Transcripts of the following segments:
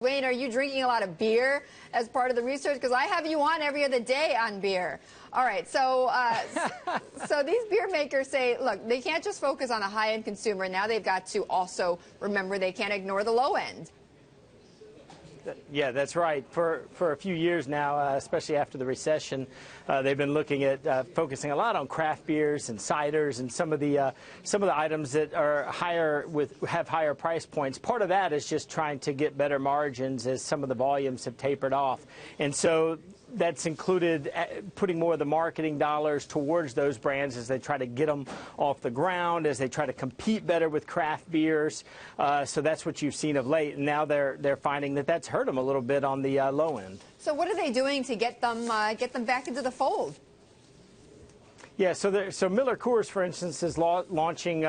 Wayne, are you drinking a lot of beer as part of the research? Because I have you on every other day on beer. All right, so so these beer makers say, look, they can't just focus on a high-end consumer. Now they've got to also remember they can't ignore the low end. Yeah, that's right. For a few years now, especially after the recession, they've been looking at focusing a lot on craft beers and ciders and some of the items that are have higher price points. Part of that is just trying to get better margins as some of the volumes have tapered off, and so that's included putting more of the marketing dollars towards those brands as they try to get them off the ground, as they try to compete better with craft beers. So that's what you've seen of late, and now they're finding that that's hurt them a little bit on the low end. So what are they doing to get them back into the fold? Yeah, so Miller Coors, for instance, is launching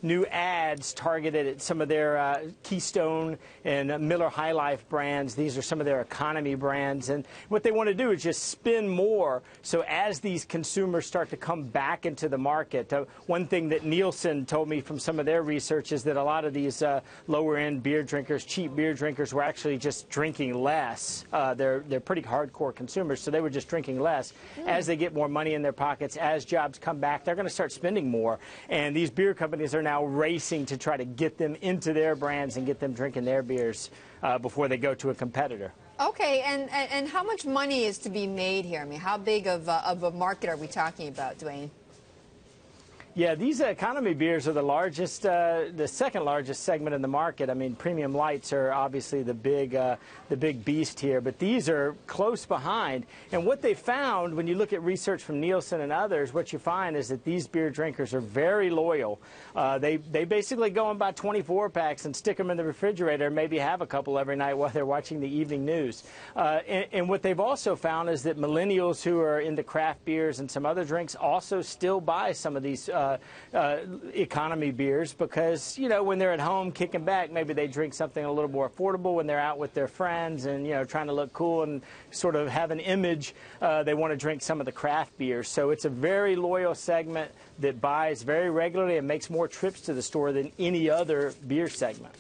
new ads targeted at some of their Keystone and Miller High Life brands. These are some of their economy brands. And what they want to do is just spend more. So as these consumers start to come back into the market, one thing that Nielsen told me from some of their research is that a lot of these lower-end beer drinkers, cheap beer drinkers, were actually just drinking less. They're pretty hardcore consumers, so they were just drinking less. As they get more money in their pockets, as jobs come back, they're going to start spending more, and these beer companies are now racing to try to get them into their brands and get them drinking their beers before they go to a competitor. Okay, and how much money is to be made here? I mean, how big of a market are we talking about, Dwayne? Yeah, these economy beers are the second largest segment in the market. I mean, premium lights are obviously the big beast here, but these are close behind. And what they found, when you look at research from Nielsen and others, what you find is that these beer drinkers are very loyal. They basically go and buy 24 packs and stick them in the refrigerator and maybe have a couple every night while they're watching the evening news. And what they've also found is that millennials who are into craft beers and some other drinks also still buy some of these economy beers because, you know, when they're at home kicking back, maybe they drink something a little more affordable. When they're out with their friends and, you know, trying to look cool and sort of have an image, they want to drink some of the craft beers. So it's a very loyal segment that buys very regularly and makes more trips to the store than any other beer segment.